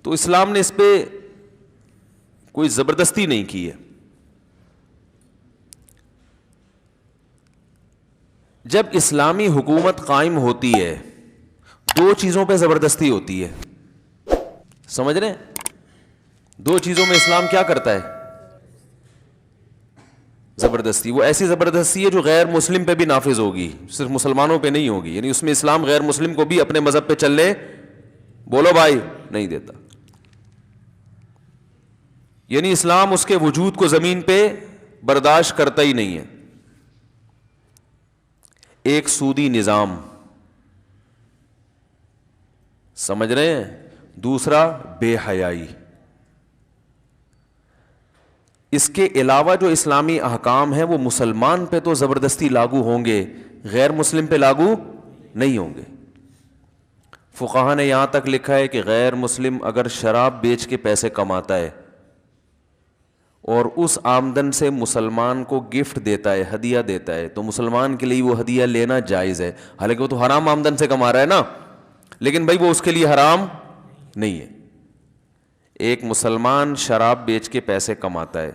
تو اسلام نے اس پہ کوئی زبردستی نہیں کی ہے. جب اسلامی حکومت قائم ہوتی ہے دو چیزوں پہ زبردستی ہوتی ہے, سمجھ رہے ہیں؟ دو چیزوں میں اسلام کیا کرتا ہے؟ زبردستی. وہ ایسی زبردستی ہے جو غیر مسلم پہ بھی نافذ ہوگی, صرف مسلمانوں پہ نہیں ہوگی. یعنی اس میں اسلام غیر مسلم کو بھی اپنے مذہب پہ چلنے بولو بھائی نہیں دیتا. یعنی اسلام اس کے وجود کو زمین پہ برداشت کرتا ہی نہیں ہے. ایک سودی نظام, سمجھ رہے ہیں؟ دوسرا بے حیائی. اس کے علاوہ جو اسلامی احکام ہیں وہ مسلمان پہ تو زبردستی لاگو ہوں گے, غیر مسلم پہ لاگو نہیں ہوں گے. فقہا نے یہاں تک لکھا ہے کہ غیر مسلم اگر شراب بیچ کے پیسے کماتا ہے اور اس آمدن سے مسلمان کو گفٹ دیتا ہے, ہدیہ دیتا ہے, تو مسلمان کے لیے وہ ہدیہ لینا جائز ہے. حالانکہ وہ تو حرام آمدن سے کما رہا ہے نا, لیکن بھائی وہ اس کے لیے حرام نہیں ہے. ایک مسلمان شراب بیچ کے پیسے کماتا ہے,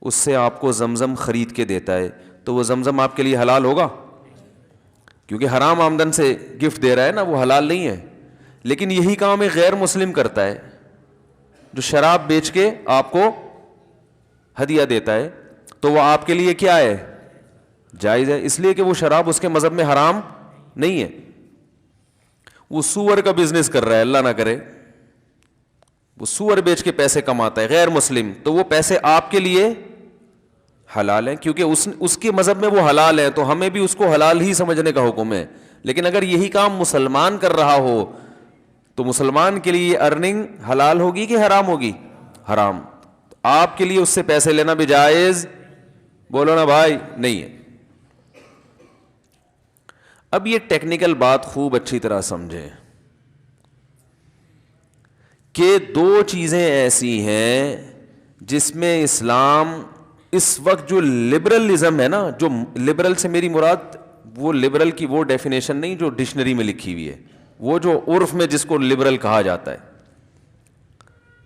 اس سے آپ کو زمزم خرید کے دیتا ہے, تو وہ زمزم آپ کے لیے حلال ہوگا؟ کیونکہ حرام آمدن سے گفٹ دے رہا ہے نا, وہ حلال نہیں ہے. لیکن یہی کام ایک غیر مسلم کرتا ہے جو شراب بیچ کے آپ کو ہدیہ دیتا ہے, تو وہ آپ کے لیے کیا ہے؟ جائز ہے, اس لیے کہ وہ شراب اس کے مذہب میں حرام نہیں ہے. وہ سور کا بزنس کر رہا ہے, اللہ نہ کرے, وہ سور بیچ کے پیسے کماتا ہے غیر مسلم, تو وہ پیسے آپ کے لیے حلال ہیں کیونکہ اس کے مذہب میں وہ حلال ہیں, تو ہمیں بھی اس کو حلال ہی سمجھنے کا حکم ہے. لیکن اگر یہی کام مسلمان کر رہا ہو تو مسلمان کے لیے ارننگ حلال ہوگی کہ حرام ہوگی؟ حرام. آپ کے لیے اس سے پیسے لینا بھی جائز بولو نا بھائی نہیں ہے. اب یہ ٹیکنیکل بات خوب اچھی طرح سمجھیں کہ دو چیزیں ایسی ہیں جس میں اسلام اس وقت جو لبرلزم ہے نا, جو لبرل سے میری مراد وہ لبرل کی وہ ڈیفینیشن نہیں جو ڈکشنری میں لکھی ہوئی ہے, وہ جو عرف میں جس کو لبرل کہا جاتا ہے,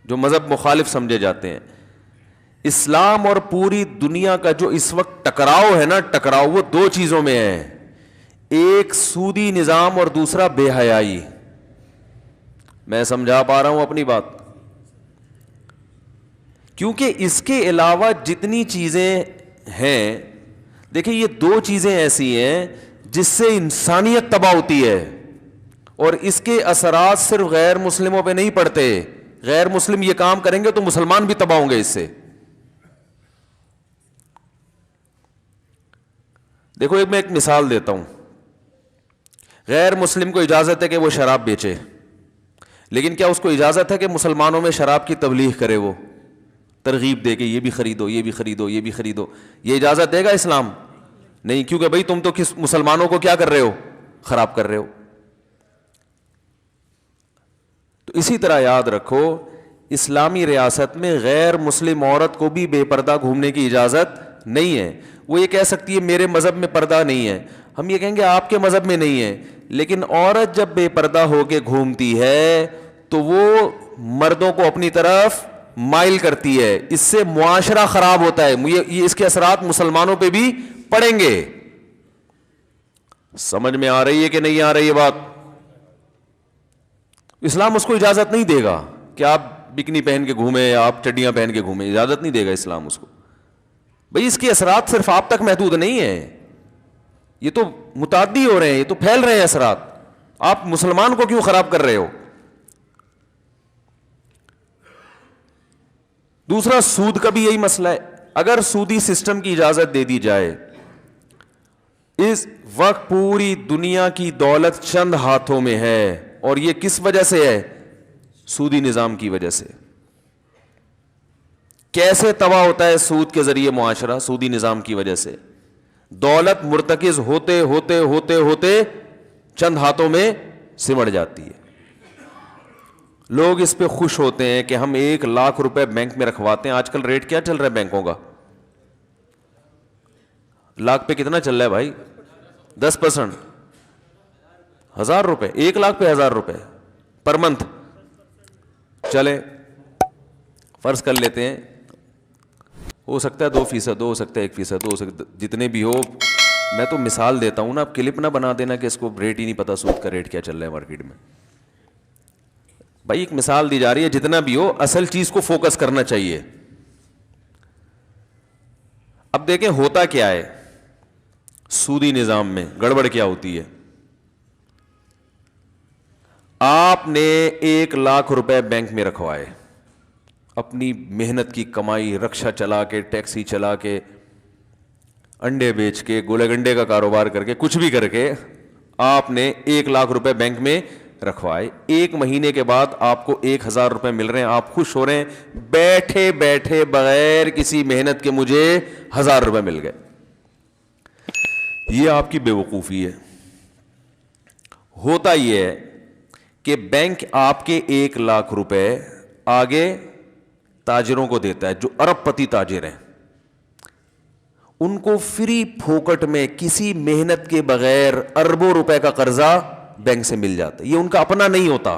جو مذہب مخالف سمجھے جاتے ہیں. اسلام اور پوری دنیا کا جو اس وقت ٹکراؤ ہے نا, ٹکراؤ وہ دو چیزوں میں ہے, ایک سودی نظام اور دوسرا بے حیائی. میں سمجھا پا رہا ہوں اپنی بات؟ کیونکہ اس کے علاوہ جتنی چیزیں ہیں, دیکھیں یہ دو چیزیں ایسی ہیں جس سے انسانیت تباہ ہوتی ہے, اور اس کے اثرات صرف غیر مسلموں پہ نہیں پڑتے. غیر مسلم یہ کام کریں گے تو مسلمان بھی تباہ ہوں گے اس سے. دیکھو میں ایک مثال دیتا ہوں. غیر مسلم کو اجازت ہے کہ وہ شراب بیچے, لیکن کیا اس کو اجازت ہے کہ مسلمانوں میں شراب کی تبلیغ کرے, وہ ترغیب دے کے یہ بھی خریدو یہ بھی خریدو یہ بھی خریدو؟ یہ اجازت دے گا اسلام؟ نہیں, کیونکہ بھائی تم تو کس مسلمانوں کو کیا کر رہے ہو؟ خراب کر رہے ہو. تو اسی طرح یاد رکھو اسلامی ریاست میں غیر مسلم عورت کو بھی بے پردہ گھومنے کی اجازت نہیں ہے. وہ یہ کہہ سکتی ہے میرے مذہب میں پردہ نہیں ہے, ہم یہ کہیں گے آپ کے مذہب میں نہیں ہے. لیکن عورت جب بے پردہ ہو کے گھومتی ہے تو وہ مردوں کو اپنی طرف مائل کرتی ہے, اس سے معاشرہ خراب ہوتا ہے. یہ اس کے اثرات مسلمانوں پہ بھی پڑیں گے. سمجھ میں آ رہی ہے کہ نہیں آ رہی ہے بات؟ اسلام اس کو اجازت نہیں دے گا کہ آپ بکنی پہن کے گھومیں یا آپ چڈیاں پہن کے گھومیں, اجازت نہیں دے گا اسلام اس کو. بھئی اس کے اثرات صرف آپ تک محدود نہیں ہیں, یہ تو متعدی ہو رہے ہیں, یہ تو پھیل رہے ہیں اثرات. آپ مسلمان کو کیوں خراب کر رہے ہو؟ دوسرا سود کا بھی یہی مسئلہ ہے. اگر سودی سسٹم کی اجازت دے دی جائے, اس وقت پوری دنیا کی دولت چند ہاتھوں میں ہے, اور یہ کس وجہ سے ہے؟ سودی نظام کی وجہ سے. کیسے تباہ ہوتا ہے سود کے ذریعے معاشرہ؟ سودی نظام کی وجہ سے. دولت مرتکز ہوتے ہوتے ہوتے ہوتے چند ہاتھوں میں سمٹ جاتی ہے. لوگ اس پہ خوش ہوتے ہیں کہ ہم 1,00,000 روپے بینک میں رکھواتے ہیں. آج کل ریٹ کیا چل رہا ہے بینکوں کا؟ لاکھ پہ کتنا چل رہا ہے بھائی؟ 10%. 1,000 روپے, 1,00,000 پہ 1,000 روپے پر منتھ. چلے فرض کر لیتے ہیں ہو سکتا ہے 2%, ہو سکتا ہے 1%, ہو سکتا جتنے بھی ہو. میں تو مثال دیتا ہوں نا, آپ کلپ نہ بنا دینا کہ اس کو ریٹ ہی نہیں پتا سود کا ریٹ کیا چل رہا ہے مارکیٹ میں. بھائی ایک مثال دی جا رہی ہے, جتنا بھی ہو اصل چیز کو فوکس کرنا چاہیے. اب دیکھیں ہوتا کیا ہے سودی نظام میں, گڑبڑ کیا ہوتی ہے. آپ نے 1 لاکھ روپے بینک میں رکھوائے, اپنی محنت کی کمائی, رکشا چلا کے, ٹیکسی چلا کے, انڈے بیچ کے, گولے گنڈے کا کاروبار کر کے, کچھ بھی کر کے آپ نے 1 لاکھ روپے بینک میں رکھوائے. 1 مہینے کے بعد آپ کو 1,000 روپے مل رہے ہیں, آپ خوش ہو رہے ہیں, بیٹھے بیٹھے بغیر کسی محنت کے مجھے 1,000 روپے مل گئے. یہ آپ کی بے وقوفی ہے. ہوتا یہ ہے کہ بینک آپ کے 1 لاکھ روپے آگے تاجروں کو دیتا ہے جو ارب پتی تاجر ہیں, ان کو فری پھوکٹ میں کسی محنت کے بغیر اربوں روپے کا قرضہ بینک سے مل جاتا ہے. یہ ان کا اپنا نہیں ہوتا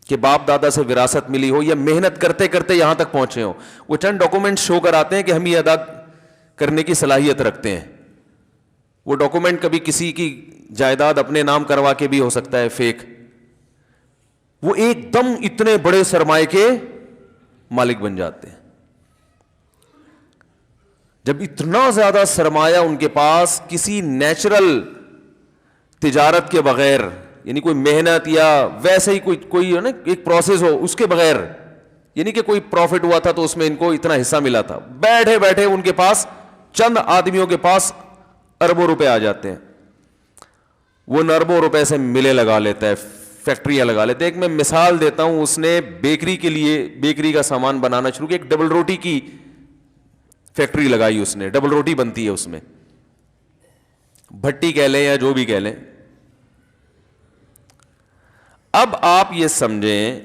کہ باپ دادا سے وراثت ملی ہو یا محنت کرتے کرتے یہاں تک پہنچے ہو. وہ چند ڈاکومنٹ شو کراتے ہیں کہ ہم یہ ادا کرنے کی صلاحیت رکھتے ہیں. وہ ڈاکومنٹ کبھی کسی کی جائیداد اپنے نام کروا کے بھی ہو سکتا ہے فیک. وہ ایک دم اتنے بڑے سرمایے کے مالک بن جاتے ہیں. جب اتنا زیادہ سرمایہ ان کے پاس کسی نیچرل تجارت کے بغیر, یعنی کوئی محنت یا ویسے ہی کوئی ہے نا ایک پروسیس ہو اس کے بغیر, یعنی کہ کوئی پروفٹ ہوا تھا تو اس میں ان کو اتنا حصہ ملا تھا, بیٹھے بیٹھے ان کے پاس چند آدمیوں کے پاس اربوں روپے آ جاتے ہیں. وہ اربوں روپے سے ملے لگا لیتا ہے, فیکٹریاں لگا لیتے ہیں. ایک میں مثال دیتا ہوں, اس نے بیکری کے لیے بیکری کا سامان بنانا شروع کیا, ایک ڈبل روٹی کی فیکٹری لگائی اس نے, ڈبل روٹی بنتی ہے اس میں, بھٹی کہہ لیں یا جو بھی کہہ لیں. اب آپ یہ سمجھیں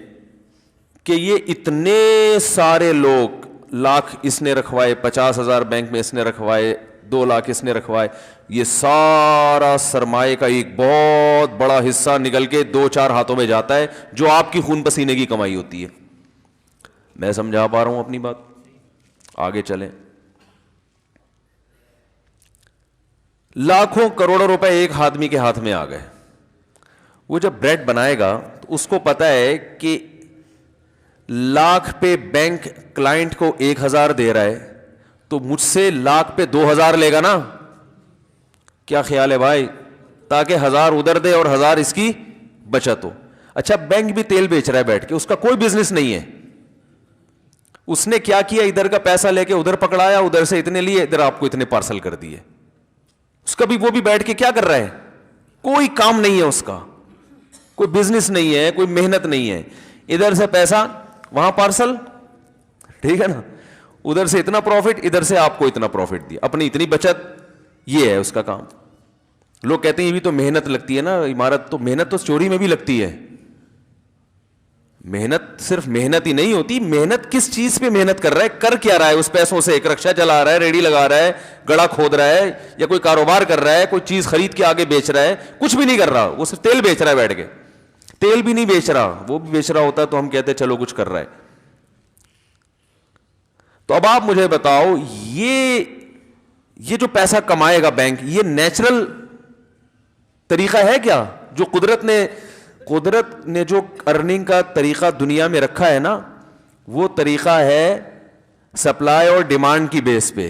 کہ یہ اتنے سارے لوگ, لاکھ اس نے رکھوائے, 50,000 بینک میں اس نے رکھوائے, 2 لاکھ اس نے رکھوائے, یہ سارا سرمایہ کا ایک بہت بڑا حصہ نکل کے 2-4 ہاتھوں میں جاتا ہے جو آپ کی خون پسینے کی کمائی ہوتی ہے. میں سمجھا پا رہا ہوں اپنی بات؟ آگے چلیں. لاکھوں کروڑوں روپے ایک آدمی کے ہاتھ میں آ گئے. وہ جب بریڈ بنائے گا تو اس کو پتا ہے کہ لاکھ پہ بینک کلائنٹ کو 1,000 دے رہا ہے تو مجھ سے لاکھ پہ 2,000 لے گا نا. کیا خیال ہے بھائی؟ تاکہ 1,000 ادھر دے اور 1,000 اس کی بچت ہو. اچھا بینک بھی تیل بیچ رہا ہے بیٹھ کے, اس کا کوئی بزنس نہیں ہے. اس نے کیا کیا, ادھر کا پیسہ لے کے ادھر پکڑایا, ادھر سے اتنے لیے, ادھر آپ کو اتنے پارسل کر دیے. اس کا بھی وہ بھی بیٹھ کے کیا کر رہا ہے, کوئی کام نہیں ہے اس کا, کوئی بزنس نہیں ہے, کوئی محنت نہیں ہے. ادھر سے پیسہ وہاں پارسل, ٹھیک ہے نا, ادھر سے اتنا پروفٹ, ادھر سے آپ کو اتنا پروفٹ دیا, اپنی اتنی بچت, یہ ہے اس کا کام. لوگ کہتے ہیں یہ بھی تو محنت لگتی ہے نا عمارت, تو محنت تو چوری میں بھی لگتی ہے. محنت صرف محنت ہی نہیں ہوتی, محنت کس چیز پہ محنت کر رہا ہے, کر کیا رہا ہے اس پیسوں سے. ایک رکشا چلا رہا ہے, ریڑھی لگا رہا ہے, گڑا کھود رہا ہے, یا کوئی کاروبار کر رہا ہے, کوئی چیز خرید کے آگے بیچ رہا ہے, کچھ بھی نہیں کر رہا, وہ صرف تیل بیچ رہا ہے بیٹھ کے. تیل بھی نہیں بیچ رہا, وہ بھی بیچ رہا ہوتا تو ہم کہتے چلو کچھ کر رہا ہے. تو اب آپ مجھے بتاؤ, یہ جو پیسہ کمائے گا بینک, یہ نیچرل طریقہ ہے کیا؟ جو قدرت نے جو ارننگ کا طریقہ دنیا میں رکھا ہے نا, وہ طریقہ ہے سپلائی اور ڈیمانڈ کی بیس پہ,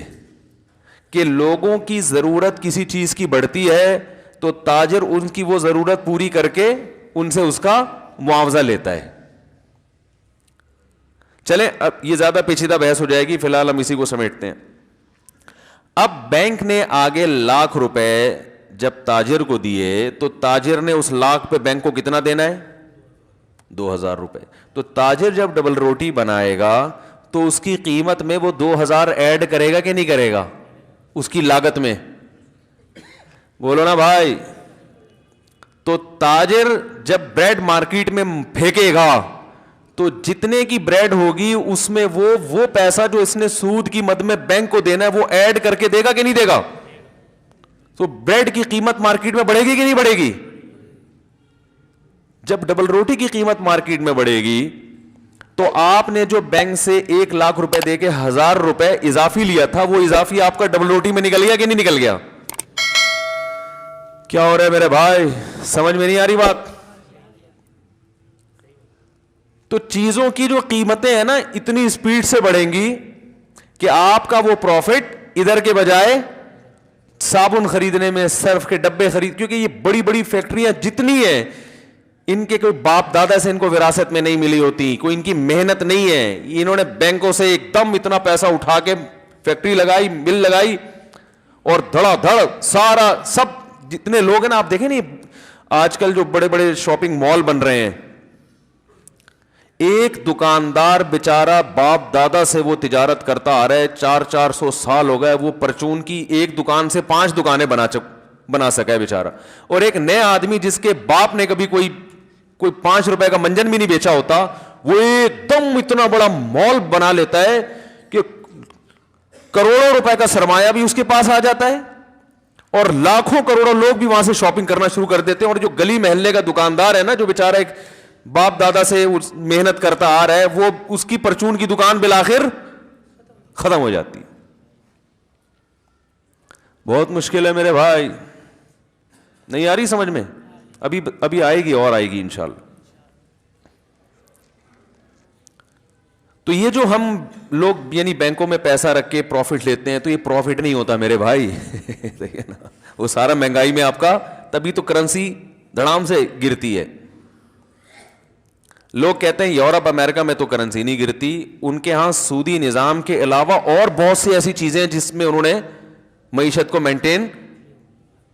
کہ لوگوں کی ضرورت کسی چیز کی بڑھتی ہے تو تاجر ان کی وہ ضرورت پوری کر کے ان سے اس کا معاوضہ لیتا ہے. چلیں اب یہ زیادہ پیچیدہ بحث ہو جائے گی, فی الحال ہم اسی کو سمیٹتے ہیں. اب بینک نے آگے 1,00,000 روپے جب تاجر کو دیے تو تاجر نے اس 1,00,000 پہ بینک کو کتنا دینا ہے؟ 2,000 روپے. تو تاجر جب ڈبل روٹی بنائے گا تو اس کی قیمت میں وہ 2,000 ایڈ کرے گا کہ نہیں کرے گا اس کی لاگت میں؟ بولو نا بھائی. تو تاجر جب بریڈ مارکیٹ میں پھینکے گا تو جتنے کی بریڈ ہوگی اس میں وہ پیسہ جو اس نے سود کی مد میں بینک کو دینا ہے وہ ایڈ کر کے دے گا کہ نہیں دے گا؟ تو بریڈ کی قیمت مارکیٹ میں بڑھے گی کہ نہیں بڑھے گی؟ جب ڈبل روٹی کی قیمت مارکیٹ میں بڑھے گی تو آپ نے جو بینک سے 1,00,000 روپے دے کے 1,000 روپے اضافی لیا تھا, وہ اضافی آپ کا ڈبل روٹی میں نکل گیا کہ نہیں نکل گیا؟ کیا ہو رہا ہے میرے بھائی, سمجھ میں نہیں آ رہی بات؟ تو چیزوں کی جو قیمتیں ہیں نا اتنی اسپیڈ سے بڑھیں گی کہ آپ کا وہ پروفٹ ادھر کے بجائے صابن خریدنے میں, سرف کے ڈبے خرید, کیونکہ یہ بڑی بڑی فیکٹریاں جتنی ہیں ان کے کوئی باپ دادا سے ان کو وراثت میں نہیں ملی ہوتی, کوئی ان کی محنت نہیں ہے, انہوں نے بینکوں سے ایک دم اتنا پیسہ اٹھا کے فیکٹری لگائی, مل لگائی, اور دھڑا دھڑ سارا سب جتنے لوگ ہیں نا, آپ دیکھیں نا آج کل جو بڑے بڑے شاپنگ مال بن رہے ہیں, ایک دکاندار بیچارہ باپ دادا سے وہ تجارت کرتا آ رہا ہے, 400 سال ہو گئے, وہ پرچون کی ایک دکان سے 5 دکانیں بنا سکا ہے بیچارہ. اور ایک نئے آدمی جس کے باپ نے کبھی کوئی 5 روپے کا منجن بھی نہیں بیچا ہوتا, وہ ایک دم اتنا بڑا مال بنا لیتا ہے کہ کروڑوں روپے کا سرمایہ بھی اس کے پاس آ جاتا ہے, اور لاکھوں کروڑوں لوگ بھی وہاں سے شاپنگ کرنا شروع کر دیتے ہیں. اور جو گلی محلے کا دکاندار ہے نا, جو بیچارہ ایک باپ دادا سے محنت کرتا آ رہا ہے, وہ اس کی پرچون کی دکان بالآخر ختم ہو جاتی ہے. بہت مشکل ہے میرے بھائی, نہیں آ رہی سمجھ میں؟ ابھی آئے گی اور آئے گی انشاءاللہ. تو یہ جو ہم لوگ یعنی بینکوں میں پیسہ رکھ کے پروفٹ لیتے ہیں, تو یہ پروفٹ نہیں ہوتا میرے بھائی. دیکھیں نا, وہ سارا مہنگائی میں آپ کا, تبھی تو کرنسی دھڑام سے گرتی ہے. لوگ کہتے ہیں یورپ امریکہ میں تو کرنسی نہیں گرتی, ان کے ہاں سودی نظام کے علاوہ اور بہت سی ایسی چیزیں ہیں جس میں انہوں نے معیشت کو مینٹین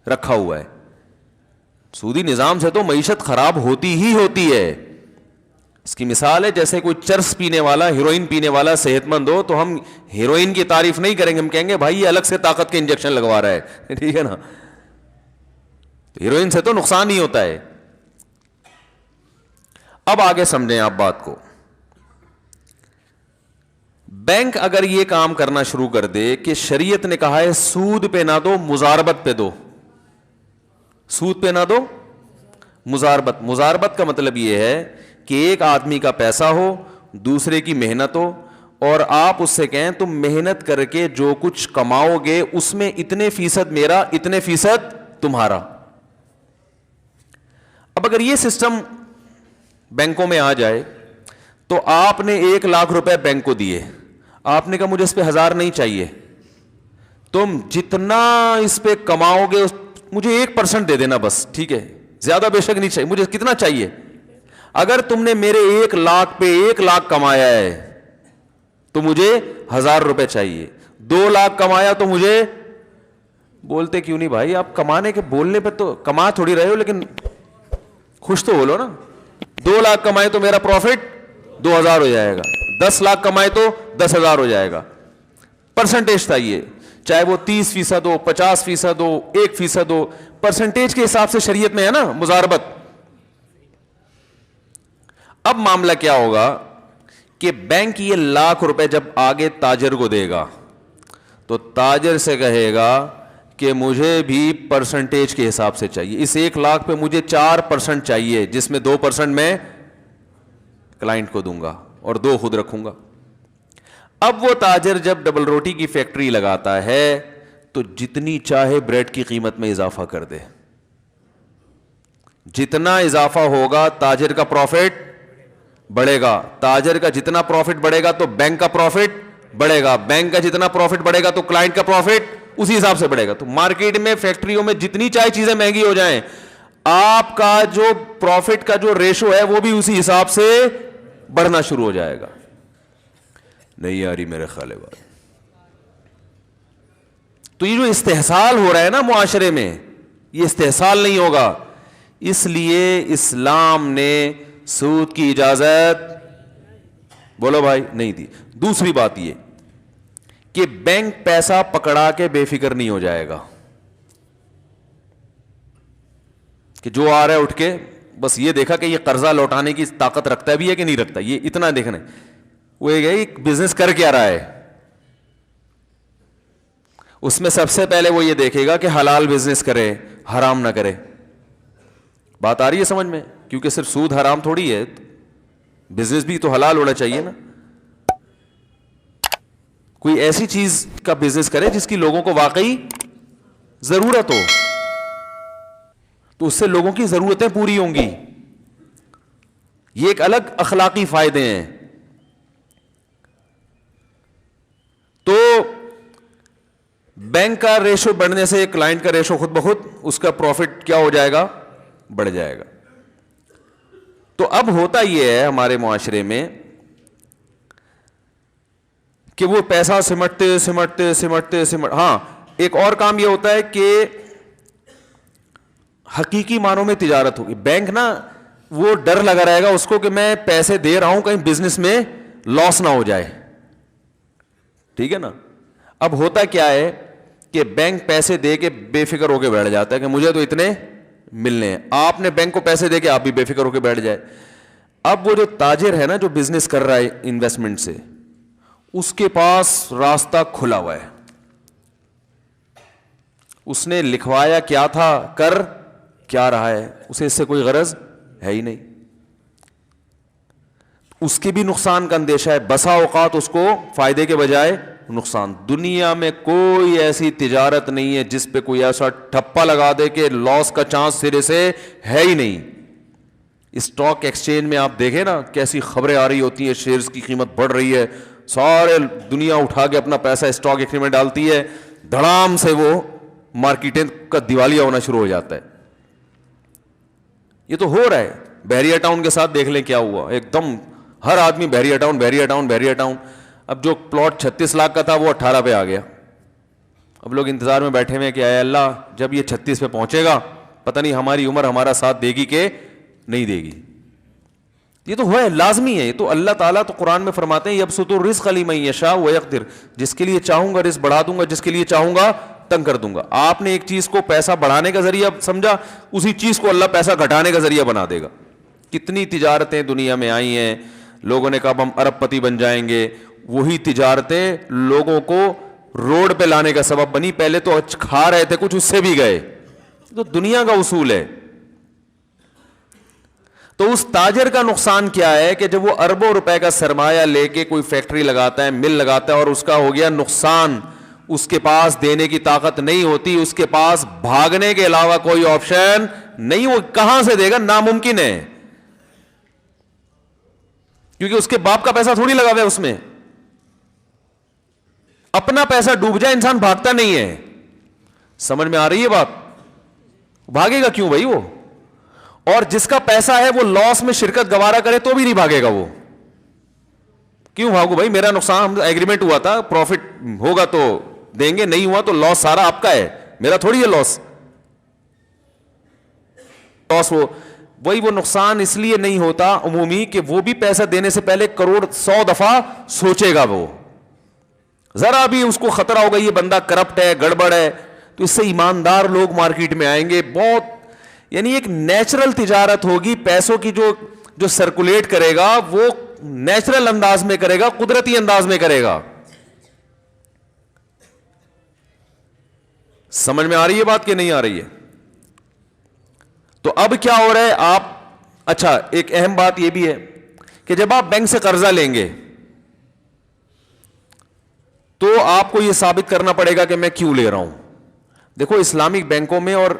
رکھا ہوا ہے. سودی نظام سے تو معیشت خراب ہوتی ہی ہوتی ہے. اس کی مثال ہے جیسے کوئی چرس پینے والا, ہیروئن پینے والا صحت مند ہو, تو ہم ہیروئن کی تعریف نہیں کریں گے, ہم کہیں گے بھائی یہ الگ سے طاقت کے انجیکشن لگوا رہا ہے, ٹھیک ہے نا. ہیروئن سے تو نقصان ہی ہوتا ہے. اب آگے سمجھیں آپ بات کو. بینک اگر یہ کام کرنا شروع کر دے کہ شریعت نے کہا ہے سود پہ نہ دو, مزاربت پہ دو, سود پہ نہ دو, مزاربت. مزاربت کا مطلب یہ ہے کہ ایک آدمی کا پیسہ ہو, دوسرے کی محنت ہو, اور آپ اس سے کہیں تم محنت کر کے جو کچھ کماؤ گے اس میں اتنے فیصد میرا, اتنے فیصد تمہارا. اب اگر یہ سسٹم بینکوں میں آ جائے تو آپ نے 1,00,000 روپے بینک کو دیے, آپ نے کہا مجھے اس پہ 1,000 نہیں چاہیے, تم جتنا اس پہ کماؤ گے مجھے 1% دے دینا بس, ٹھیک ہے, زیادہ بے شک نہیں چاہیے, مجھے کتنا چاہیے. اگر تم نے میرے 1,00,000 پہ 1,00,000 کمایا ہے تو مجھے 1,000 روپے چاہیے. 2,00,000 کمایا تو مجھے, بولتے کیوں نہیں بھائی, آپ کمانے کے بولنے پہ تو کما تھوڑی رہے ہو, لیکن خوش تو بولو نا. 2,00,000 کمائے تو میرا پروفٹ 2,000 ہو جائے گا, 10,00,000 کمائے تو 10,000 ہو جائے گا. پرسنٹیج چاہیے, چاہے وہ 30% ہو, 50% ہو, 1% ہو, پرسنٹیج کے حساب سے شریعت میں ہے نا مزاربت. اب معاملہ کیا ہوگا کہ بینک یہ 1,00,000 روپے جب آگے تاجر کو دے گا تو تاجر سے کہے گا کہ مجھے بھی پرسنٹیج کے حساب سے چاہیے, اس 1,00,000 پہ مجھے 4% چاہیے, جس میں 2% میں کلائنٹ کو دوں گا اور 2 خود رکھوں گا. اب وہ تاجر جب ڈبل روٹی کی فیکٹری لگاتا ہے تو جتنی چاہے بریڈ کی قیمت میں اضافہ کر دے, جتنا اضافہ ہوگا تاجر کا پروفٹ بڑھے گا. تاجر کا جتنا پروفٹ بڑھے گا تو بینک کا پروفٹ بڑھے گا, بینک کا جتنا پروفٹ بڑھے گا تو کلائنٹ کا پروفٹ اسی حساب سے بڑھے گا. تو مارکیٹ میں فیکٹریوں میں جتنی چاہے چیزیں مہنگی ہو جائیں, آپ کا جو پروفٹ کا جو ریشو ہے وہ بھی اسی حساب سے بڑھنا شروع ہو جائے گا. نہیں آ رہی میرے خیال بات. تو یہ جو استحصال ہو رہا ہے نا معاشرے میں, یہ استحصال نہیں ہوگا. اس لیے اسلام نے سود کی اجازت, بولو بھائی, نہیں دی. دوسری بات یہ کہ بینک پیسہ پکڑا کے بے فکر نہیں ہو جائے گا کہ جو آ رہا ہے اٹھ کے بس یہ دیکھا کہ یہ قرضہ لوٹانے کی طاقت رکھتا ہے بھی ہے کہ نہیں رکھتا, یہ اتنا دیکھنا ہے. وہ ایک بزنس کر کے آ رہا ہے, اس میں سب سے پہلے وہ یہ دیکھے گا کہ حلال بزنس کرے, حرام نہ کرے. بات آ رہی ہے سمجھ میں؟ کیونکہ صرف سود حرام تھوڑی ہے, بزنس بھی تو حلال ہونا چاہیے نا. کوئی ایسی چیز کا بزنس کرے جس کی لوگوں کو واقعی ضرورت ہو, تو اس سے لوگوں کی ضرورتیں پوری ہوں گی. یہ ایک الگ اخلاقی فائدے ہیں. تو بینک کا ریشو بڑھنے سے کلائنٹ کا ریشو خود بخود اس کا پروفٹ کیا ہو جائے گا, بڑھ جائے گا. تو اب ہوتا یہ ہے ہمارے معاشرے میں کہ وہ پیسہ سمٹتے, ہاں ایک اور کام یہ ہوتا ہے کہ حقیقی معنوں میں تجارت ہوگی. بینک نا وہ ڈر لگا رہے گا اس کو کہ میں پیسے دے رہا ہوں کہیں بزنس میں لاس نہ ہو جائے, ٹھیک ہے نا. اب ہوتا کیا ہے کہ بینک پیسے دے کے بے فکر ہو کے بیٹھ جاتا ہے کہ مجھے تو اتنے ملنے ہیں. آپ نے بینک کو پیسے دے کے آپ بھی بے فکر ہو کے بیٹھ جائے. اب وہ جو تاجر ہے نا جو بزنس کر رہا ہے انویسٹمنٹ سے, اس کے پاس راستہ کھلا ہوا ہے. اس نے لکھوایا کیا تھا, کر کیا رہا ہے, اسے اس سے کوئی غرض ہے ہی نہیں. اس کے بھی نقصان کا اندیشہ ہے. بسا اوقات اس کو فائدے کے بجائے نقصان. دنیا میں کوئی ایسی تجارت نہیں ہے جس پہ کوئی ایسا ٹھپا لگا دے کہ لاس کا چانس سرے سے ہے ہی نہیں. اسٹاک ایکسچینج میں آپ دیکھیں نا کیسی خبریں آ رہی ہوتی ہیں, شیئرز کی قیمت بڑھ رہی ہے, سارے دنیا اٹھا کے اپنا پیسہ اسٹاک ایکسچینج میں ڈالتی ہے, دھڑام سے وہ مارکیٹیں کا دیوالیہ ہونا شروع ہو جاتا ہے. یہ تو ہو رہا ہے. بحریہ ٹاؤن کے ساتھ دیکھ لیں کیا ہوا, ایک دم ہر آدمی بحریہ ٹاؤن بحریہ ٹاؤن بحریہ ٹاؤن. اب جو پلاٹ 36 لاکھ کا تھا وہ 18 پہ آ گیا. اب لوگ انتظار میں بیٹھے ہوئے کہ اے اللہ جب یہ 36 پہ پہنچے گا پتہ نہیں ہماری عمر ہمارا ساتھ دے گی کہ نہیں دے گی. یہ تو ہے, لازمی ہے. یہ تو اللہ تعالیٰ تو قرآن میں فرماتے ہیں یبسط الرزق لمن یشاء ویقدر, جس کے لیے چاہوں گا رزق بڑھا دوں گا, جس کے لیے چاہوں گا تنگ کر دوں گا. آپ نے ایک چیز کو پیسہ بڑھانے کا ذریعہ سمجھا, اسی چیز کو اللہ پیسہ گھٹانے کا ذریعہ بنا دے گا. کتنی تجارتیں دنیا میں آئی ہیں, لوگوں نے کہا ہم ارب پتی بن جائیں گے, وہی تجارتیں لوگوں کو روڈ پہ لانے کا سبب بنی. پہلے تو کھا رہے تھے کچھ, اس سے بھی گئے. تو دنیا کا اصول ہے. تو اس تاجر کا نقصان کیا ہے کہ جب وہ اربوں روپے کا سرمایہ لے کے کوئی فیکٹری لگاتا ہے, مل لگاتا ہے, اور اس کا ہو گیا نقصان, اس کے پاس دینے کی طاقت نہیں ہوتی, اس کے پاس بھاگنے کے علاوہ کوئی آپشن نہیں. وہ کہاں سے دے گا, ناممکن ہے, کیونکہ اس کے باپ کا پیسہ تھوڑی لگا ہوا ہے اس میں. اپنا پیسہ ڈوب جائے انسان بھاگتا نہیں ہے. سمجھ میں آ رہی ہے بات؟ بھاگے گا کیوں بھائی وہ؟ اور جس کا پیسہ ہے وہ لاس میں شرکت گوارا کرے تو بھی نہیں بھاگے گا. وہ کیوں بھاگو بھائی, میرا نقصان, ایگریمنٹ ہوا تھا, پروفٹ ہوگا تو دیں گے, نہیں ہوا تو لاس سارا آپ کا ہے, میرا تھوڑی ہے لاس. وہی وہ نقصان اس لیے نہیں ہوتا عمومی کہ وہ بھی پیسہ دینے سے پہلے کروڑ 100 دفعہ سوچے گا. وہ ذرا بھی اس کو خطرہ ہوگا یہ بندہ کرپٹ ہے, گڑبڑ ہے, تو اس سے ایماندار لوگ مارکیٹ میں آئیں گے. بہت یعنی ایک نیچرل تجارت ہوگی. پیسوں کی جو سرکولیٹ کرے گا وہ نیچرل انداز میں کرے گا, قدرتی انداز میں کرے گا. سمجھ میں آ رہی ہے بات کہ نہیں آ رہی ہے؟ تو اب کیا ہو رہا ہے آپ, اچھا ایک اہم بات یہ بھی ہے کہ جب آپ بینک سے قرضہ لیں گے تو آپ کو یہ ثابت کرنا پڑے گا کہ میں کیوں لے رہا ہوں. دیکھو اسلامک بینکوں میں اور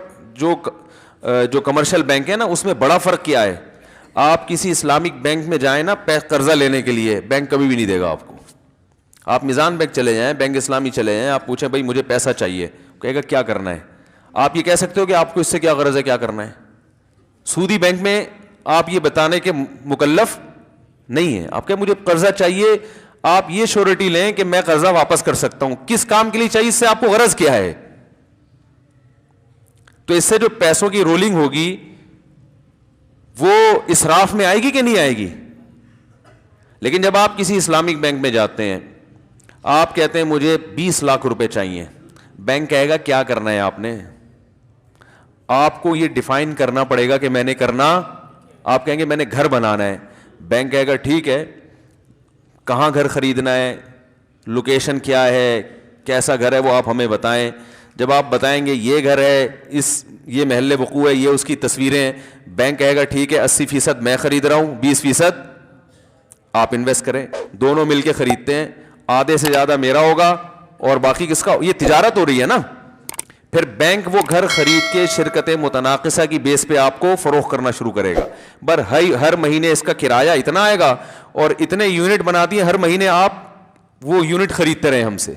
جو کمرشل بینک ہے نا اس میں بڑا فرق کیا ہے. آپ کسی اسلامک بینک میں جائیں نا قرضہ لینے کے لیے, بینک کبھی بھی نہیں دے گا آپ کو. آپ میزان بینک چلے جائیں, بینک اسلامی چلے جائیں, آپ پوچھیں بھائی مجھے پیسہ چاہیے, کہے گا کیا کرنا ہے. آپ یہ کہہ سکتے ہو کہ آپ کو اس سے کیا غرض ہے, کیا کرنا ہے. سودی بینک میں آپ یہ بتانے کے مکلف نہیں ہیں. آپ کہیں مجھے قرضہ چاہیے, آپ یہ شورٹی لیں کہ میں قرضہ واپس کر سکتا ہوں. کس کام کے لیے چاہیے, اس سے آپ کو غرض کیا ہے. تو اس سے جو پیسوں کی رولنگ ہوگی وہ اسراف میں آئے گی کہ نہیں آئے گی. لیکن جب آپ کسی اسلامک بینک میں جاتے ہیں, آپ کہتے ہیں مجھے 20 لاکھ روپے چاہیے, بینک کہے گا کیا کرنا ہے آپ نے. آپ کو یہ ڈیفائن کرنا پڑے گا کہ میں نے کرنا, آپ کہیں گے میں نے گھر بنانا ہے. بینک کہے گا ٹھیک ہے, کہاں گھر خریدنا ہے, لوکیشن کیا ہے, کیسا گھر ہے وہ آپ ہمیں بتائیں. جب آپ بتائیں گے یہ گھر ہے, یہ محلے وقوع ہے, یہ اس کی تصویریں ہیں, بینک کہے گا ٹھیک ہے 80% میں خرید رہا ہوں, 20% آپ انویسٹ کریں, دونوں مل کے خریدتے ہیں, آدھے سے زیادہ میرا ہوگا اور باقی کس کا, یہ تجارت ہو رہی ہے نا. پھر بینک وہ گھر خرید کے شرکت متناقصہ کی بیس پہ آپ کو فروخت کرنا شروع کرے گا. ہر مہینے اس کا کرایہ اتنا آئے گا اور اتنے یونٹ بنا دیے, ہر مہینے آپ وہ یونٹ خریدتے رہیں ہم سے.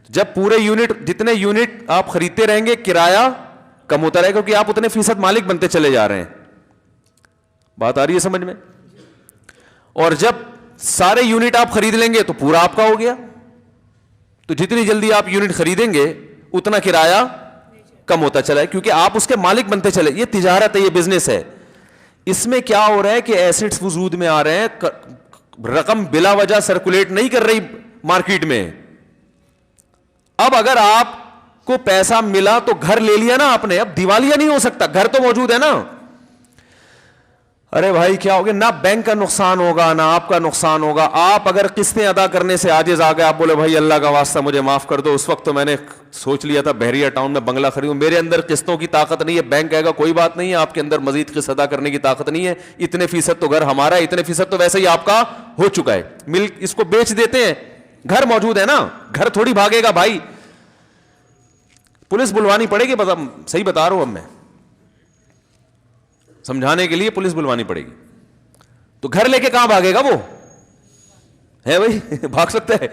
جب پورے یونٹ, جتنے یونٹ آپ خریدتے رہیں گے کرایہ کم ہوتا رہے گا, کیونکہ آپ اتنے فیصد مالک بنتے چلے جا رہے ہیں. بات آ رہی ہے سمجھ میں؟ اور جب سارے یونٹ آپ خرید لیں گے تو پورا آپ کا ہو گیا. تو جتنی جلدی آپ یونٹ خریدیں گے اتنا کرایہ کم ہوتا چلا ہے, کیونکہ آپ اس کے مالک بنتے چلے. یہ تجارت ہے, یہ بزنس ہے. اس میں کیا ہو رہا ہے کہ ایسٹس وجود میں آ رہے ہیں, رقم بلا وجہ سرکولیٹ نہیں کر رہی مارکیٹ میں. اب اگر آپ کو پیسہ ملا تو گھر لے لیا نا آپ نے, اب دیوالیہ نہیں ہو سکتا, گھر تو موجود ہے نا. ارے بھائی کیا ہوگا, نہ بینک کا نقصان ہوگا نہ آپ کا نقصان ہوگا. آپ اگر قسطیں ادا کرنے سے عاجز آ گئے, آپ بولے بھائی اللہ کا واسطہ مجھے معاف کر دو, اس وقت تو میں نے سوچ لیا تھا بحریہ ٹاؤن میں بنگلہ خریدوں, میرے اندر قسطوں کی طاقت نہیں ہے. بینک کہے گا کوئی بات نہیں ہے, آپ کے اندر مزید قسط ادا کرنے کی طاقت نہیں ہے, اتنے فیصد تو گھر ہمارا ہے, اتنے فیصد تو ویسے ہی آپ کا ہو چکا ہے, ملک اس کو بیچ دیتے ہیں, گھر موجود ہے نا, گھر تھوڑی بھاگے گا بھائی. پولیس بلوانی پڑے گی, صحیح بتا رہا ہوں, اب میں سمجھانے کے لیے پولیس بلوانی پڑے گی. تو گھر لے کے کہاں بھاگے گا وہ, ہے بھائی, بھاگ سکتا ہے.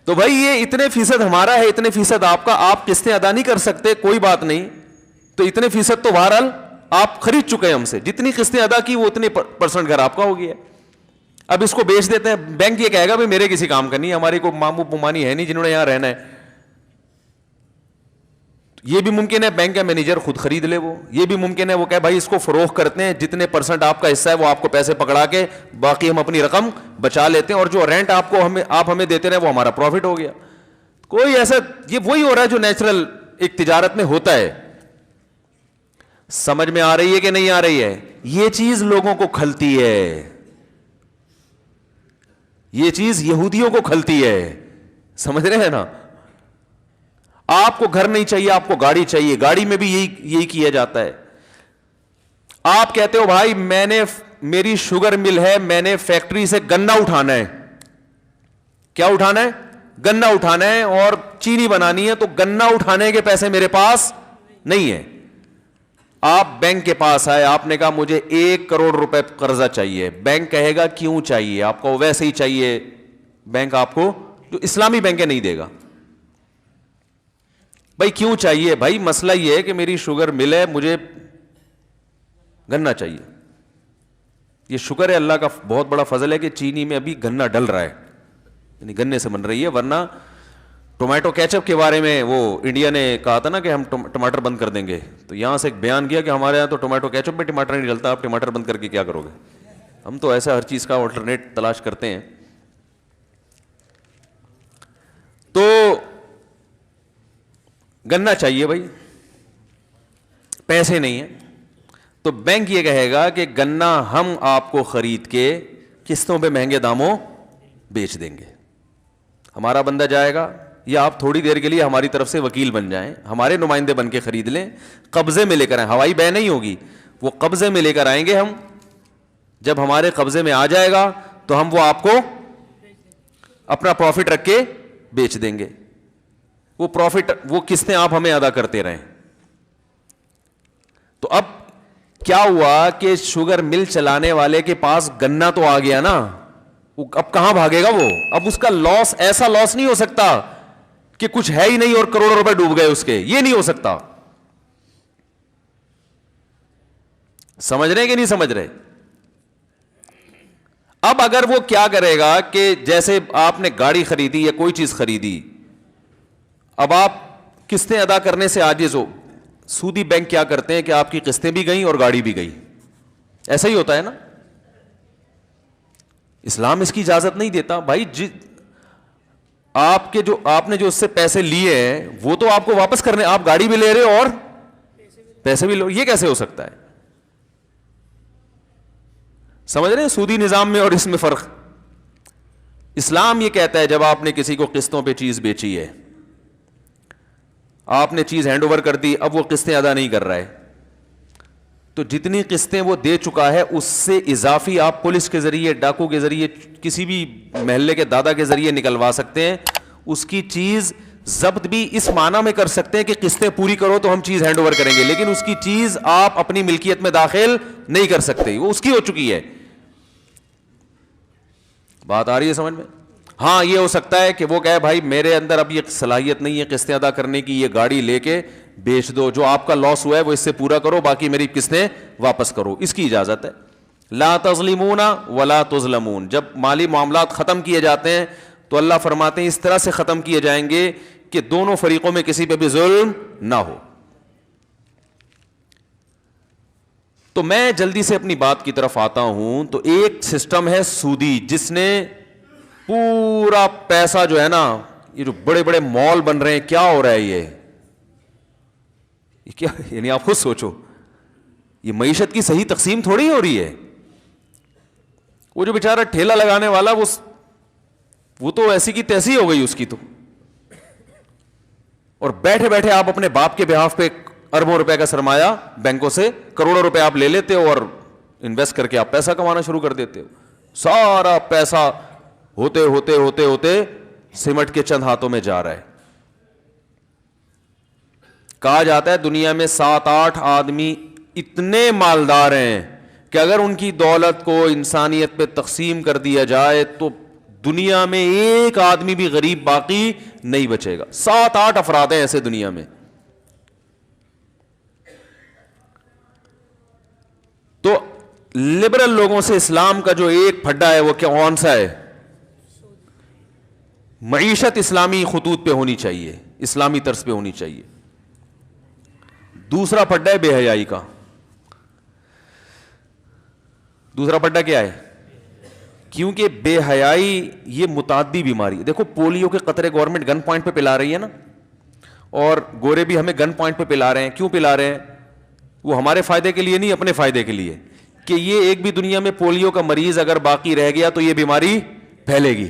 تو بھائی یہ اتنے فیصد ہمارا ہے, اتنے فیصد آپ کا, آپ قسطیں ادا نہیں کر سکتے, کوئی بات نہیں, تو اتنے فیصد تو بہرحال آپ خرید چکے ہیں ہم سے, جتنی قسطیں ادا کی وہ اتنے پرسنٹ گھر آپ کا ہو گیا. اب اس کو بیچ دیتے ہیں. بینک یہ کہے گا بھائی میرے کسی کام کا نہیں, ہماری کوئی مامو پمانی ہے نہیں جنہوں نے یہاں رہنا ہے. یہ بھی ممکن ہے بینک کا مینیجر خود خرید لے وہ, یہ بھی ممکن ہے وہ کہے بھائی اس کو فروخت کرتے ہیں, جتنے پرسنٹ آپ کا حصہ ہے وہ آپ کو پیسے پکڑا کے باقی ہم اپنی رقم بچا لیتے ہیں, اور جو رینٹ آپ ہمیں دیتے رہے وہ ہمارا پروفٹ ہو گیا. کوئی ایسا, یہ وہی ہو رہا ہے جو نیچرل ایک تجارت میں ہوتا ہے. سمجھ میں آ رہی ہے کہ نہیں آ رہی ہے؟ یہ چیز لوگوں کو کھلتی ہے, یہ چیز یہودیوں کو کھلتی ہے, سمجھ رہے ہیں نا. آپ کو گھر نہیں چاہیے, آپ کو گاڑی چاہیے, گاڑی میں بھی یہی کیا جاتا ہے. آپ کہتے ہو بھائی میری شوگر مل ہے, میں نے فیکٹری سے گنا اٹھانا ہے. کیا اٹھانا ہے؟ گنا اٹھانا ہے, اور چینی بنانی ہے, تو گنا اٹھانے کے پیسے میرے پاس نہیں ہے. آپ بینک کے پاس آئے, آپ نے کہا مجھے 1 کروڑ روپے قرضہ چاہیے. بینک کہے گا کیوں چاہیے, آپ کو ویسے ہی چاہیے. بینک آپ کو, جو اسلامی بینک ہے, نہیں دے گا. بھائی کیوں چاہیے؟ بھائی مسئلہ یہ ہے کہ میری شوگر مل ہے, مجھے گنا چاہیے. یہ شکر ہے اللہ کا بہت بڑا فضل ہے کہ چینی میں ابھی گنا ڈل رہا ہے, یعنی گنے سے بن رہی ہے. ورنہ ٹومیٹو کیچپ کے بارے میں وہ انڈیا نے کہا تھا نا کہ ہم ٹماٹر بند کر دیں گے, تو یہاں سے ایک بیان کیا کہ ہمارے یہاں تو ٹومیٹو کیچپ میں ٹماٹر نہیں ڈلتا, آپ ٹماٹر بند کر کے کیا کرو گے. ہم تو ایسا ہر چیز کا آلٹرنیٹ تلاش کرتے ہیں. تو گنا چاہیے بھائی, پیسے نہیں ہیں, تو بینک یہ کہے گا کہ گنا ہم آپ کو خرید کے قسطوں پہ مہنگے داموں بیچ دیں گے. ہمارا بندہ جائے گا, یا آپ تھوڑی دیر کے لیے ہماری طرف سے وکیل بن جائیں, ہمارے نمائندے بن کے خرید لیں, قبضے میں لے کر آئیں. ہوائی بے نہیں ہوگی, وہ قبضے میں لے کر آئیں گے ہم. جب ہمارے قبضے میں آ جائے گا تو ہم وہ آپ کو اپنا پروفٹ رکھ کے بیچ دیں گے. وہ پروفٹ, وہ قسطیں آپ ہمیں ادا کرتے رہیں. تو اب کیا ہوا کہ شوگر مل چلانے والے کے پاس گنا تو آ گیا نا, اب کہاں بھاگے گا وہ؟ اب اس کا لاس, ایسا لاس نہیں ہو سکتا کہ کچھ ہے ہی نہیں اور کروڑوں روپے ڈوب گئے اس کے, یہ نہیں ہو سکتا. سمجھ رہے کہ نہیں سمجھ رہے؟ اب اگر وہ کیا کرے گا کہ جیسے آپ نے گاڑی خریدی یا کوئی چیز خریدی, اب آپ قسطیں ادا کرنے سے عاجز ہو, سودی بینک کیا کرتے ہیں کہ آپ کی قسطیں بھی گئیں اور گاڑی بھی گئی. ایسا ہی ہوتا ہے نا. اسلام اس کی اجازت نہیں دیتا بھائی. آپ نے جو اس سے پیسے لیے ہیں وہ تو آپ کو واپس کرنے, آپ گاڑی بھی لے رہے ہو اور پیسے بھی لو, یہ کیسے ہو سکتا ہے؟ سمجھ رہے ہیں سودی نظام میں اور اس میں فرق. اسلام یہ کہتا ہے جب آپ نے کسی کو قسطوں پہ چیز بیچی ہے, آپ نے چیز ہینڈ اوور کر دی, اب وہ قسطیں ادا نہیں کر رہا ہے, تو جتنی قسطیں وہ دے چکا ہے اس سے اضافی آپ پولیس کے ذریعے, ڈاکو کے ذریعے, کسی بھی محلے کے دادا کے ذریعے نکلوا سکتے ہیں. اس کی چیز ضبط بھی اس معنی میں کر سکتے ہیں کہ قسطیں پوری کرو تو ہم چیز ہینڈ اوور کریں گے, لیکن اس کی چیز آپ اپنی ملکیت میں داخل نہیں کر سکتے, وہ اس کی ہو چکی ہے. بات آ رہی ہے سمجھ میں؟ ہاں یہ ہو سکتا ہے کہ وہ کہے بھائی میرے اندر اب یہ صلاحیت نہیں ہے قسطیں ادا کرنے کی, یہ گاڑی لے کے بیچ دو, جو آپ کا لاس ہوا ہے وہ اس سے پورا کرو, باقی میری قسطیں واپس کرو, اس کی اجازت ہے. لا تظلمون ولا تظلمون, جب مالی معاملات ختم کیے جاتے ہیں تو اللہ فرماتے ہیں اس طرح سے ختم کیے جائیں گے کہ دونوں فریقوں میں کسی پہ بھی ظلم نہ ہو. تو میں جلدی سے اپنی بات کی طرف آتا ہوں. تو ایک سسٹم ہے سودی, جس نے پورا پیسہ جو ہے نا, یہ جو بڑے بڑے مال بن رہے ہیں, کیا ہو رہا ہے یہ کیا, یعنی آپ خود سوچو, یہ معیشت کی صحیح تقسیم تھوڑی ہو رہی ہے. وہ جو بیچارہ ٹھیلا لگانے والا وہ تو ایسی کی تیسی ہو گئی اس کی تو, اور بیٹھے بیٹھے آپ اپنے باپ کے بہاف پہ اربوں روپے کا سرمایہ بینکوں سے کروڑوں روپے آپ لے لیتے ہو اور انویسٹ کر کے آپ پیسہ کمانا شروع کر دیتے ہو. سارا پیسہ ہوتے ہوتے ہوتے ہوتے سمٹ کے چند ہاتھوں میں جا رہا ہے. کہا جاتا ہے دنیا میں 7-8 آدمی اتنے مالدار ہیں کہ اگر ان کی دولت کو انسانیت پہ تقسیم کر دیا جائے تو دنیا میں ایک آدمی بھی غریب باقی نہیں بچے گا. 7-8 افراد ہیں ایسے دنیا میں. تو لبرل لوگوں سے اسلام کا جو ایک پھڈا ہے وہ کون سا ہے؟ معیشت اسلامی خطوط پہ ہونی چاہیے, اسلامی طرز پہ ہونی چاہیے. دوسرا پھڈا ہے بے حیائی کا. دوسرا پھڈا کیا ہے؟ کیونکہ بے حیائی یہ متعدی بیماری. دیکھو پولیو کے قطرے گورنمنٹ گن پوائنٹ پہ پلا رہی ہے نا, اور گورے بھی ہمیں گن پوائنٹ پہ پلا رہے ہیں. کیوں پلا رہے ہیں؟ وہ ہمارے فائدے کے لیے نہیں, اپنے فائدے کے لیے, کہ یہ ایک بھی دنیا میں پولیو کا مریض اگر باقی رہ گیا تو یہ بیماری پھیلے گی.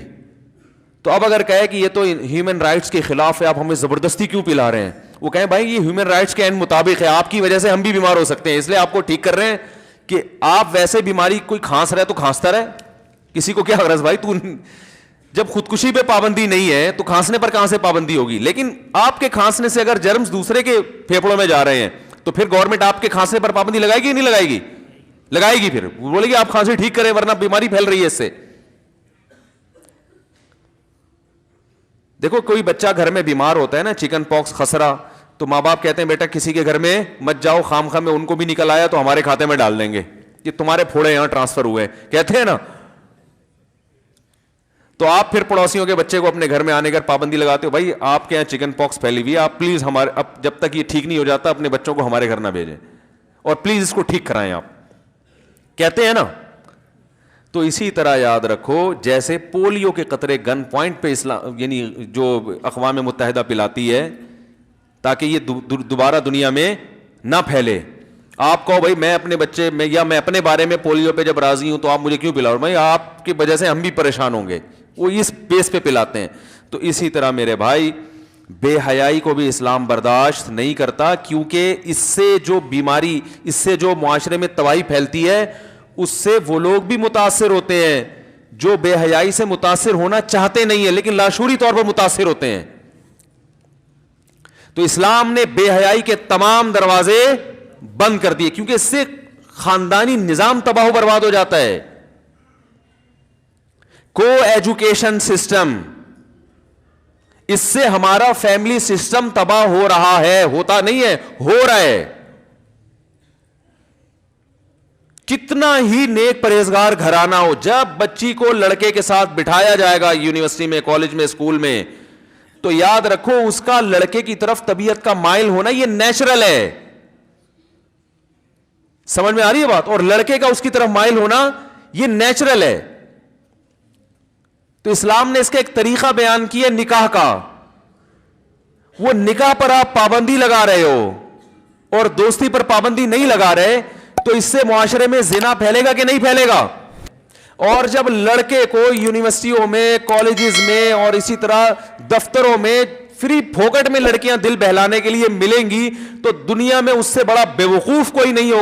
تو اب اگر کہے کہ یہ تو ہیومن رائٹس کے خلاف ہے, آپ ہمیں زبردستی کیوں پلا رہے ہیں, وہ کہیں بھائی یہ ہیومن رائٹس کے عین مطابق ہے, آپ کی وجہ سے ہم بھی بیمار ہو سکتے ہیں, اس لیے آپ کو ٹھیک کر رہے ہیں کہ آپ ویسے بیماری, کوئی کھانس رہے تو کھانستا رہے, کسی کو کیا غرض بھائی, تو جب خودکشی پہ پابندی نہیں ہے تو کھانسنے پر کہاں سے پابندی ہوگی. لیکن آپ کے کھانسنے سے اگر جرمز دوسرے کے پھیپھڑوں میں جا رہے ہیں تو پھر گورنمنٹ آپ کے کھانسنے پر پابندی لگائے گی نہیں لگائے گی؟ لگائے گی. پھر وہ بولے گی آپ کھانسی ٹھیک کریں ورنہ بیماری پھیل رہی ہے اس سے. دیکھو کوئی بچہ گھر میں بیمار ہوتا ہے نا, چکن پاکس, خسرہ, تو ماں باپ کہتے ہیں بیٹا کسی کے گھر میں مت جاؤ, خام خواہ میں ان کو بھی نکل آیا تو ہمارے کھاتے میں ڈال دیں گے, یہ تمہارے پھوڑے یہاں ٹرانسفر ہوئے, کہتے ہیں نا. تو آپ پھر پڑوسیوں کے بچے کو اپنے گھر میں آنے کا پابندی لگاتے ہو, بھائی آپ کے یہاں چکن پاکس پھیلی ہوئی ہے, آپ پلیز ہمارے, اب جب تک یہ ٹھیک نہیں ہو جاتا اپنے بچوں کو ہمارے گھر نہ بھیجیں, اور پلیز اس کو ٹھیک کرائیں, آپ کہتے ہیں نا. تو اسی طرح یاد رکھو جیسے پولیو کے قطرے گن پوائنٹ پہ اسلام یعنی جو اقوام متحدہ پلاتی ہے تاکہ یہ دوبارہ دنیا میں نہ پھیلے. آپ کہو بھائی میں اپنے بچے میں یا میں اپنے بارے میں پولیو پہ جب راضی ہوں تو آپ مجھے کیوں پلاؤ, بھائی آپ کی وجہ سے ہم بھی پریشان ہوں گے, وہ اس بیس پہ پلاتے ہیں. تو اسی طرح میرے بھائی بے حیائی کو بھی اسلام برداشت نہیں کرتا, کیونکہ اس سے جو بیماری, اس سے جو معاشرے میں تباہی پھیلتی ہے اس سے وہ لوگ بھی متاثر ہوتے ہیں جو بے حیائی سے متاثر ہونا چاہتے نہیں ہیں لیکن لاشعوری طور پر متاثر ہوتے ہیں. تو اسلام نے بے حیائی کے تمام دروازے بند کر دیے, کیونکہ اس سے خاندانی نظام تباہ و برباد ہو جاتا ہے. کو ایجوکیشن سسٹم, اس سے ہمارا فیملی سسٹم تباہ ہو رہا ہے, ہوتا نہیں ہے, ہو رہا ہے. کتنا ہی نیک پرہیزگار گھرانہ ہو, جب بچی کو لڑکے کے ساتھ بٹھایا جائے گا یونیورسٹی میں, کالج میں, اسکول میں, تو یاد رکھو اس کا لڑکے کی طرف طبیعت کا مائل ہونا یہ نیچرل ہے. سمجھ میں آ رہی ہے بات؟ اور لڑکے کا اس کی طرف مائل ہونا یہ نیچرل ہے. تو اسلام نے اس کا ایک طریقہ بیان کیا نکاح کا, وہ نکاح پر آپ پابندی لگا رہے ہو اور دوستی پر پابندی نہیں لگا رہے, تو اس سے معاشرے میں زنا پھیلے گا کہ نہیں پھیلے گا؟ اور جب لڑکے کو یونیورسٹیوں میں, کالجز میں اور اسی طرح دفتروں میں فری پھوکٹ میں لڑکیاں دل بہلانے کے لیے ملیں گی تو دنیا میں اس سے بڑا بے وقوف کوئی نہیں ہوگا.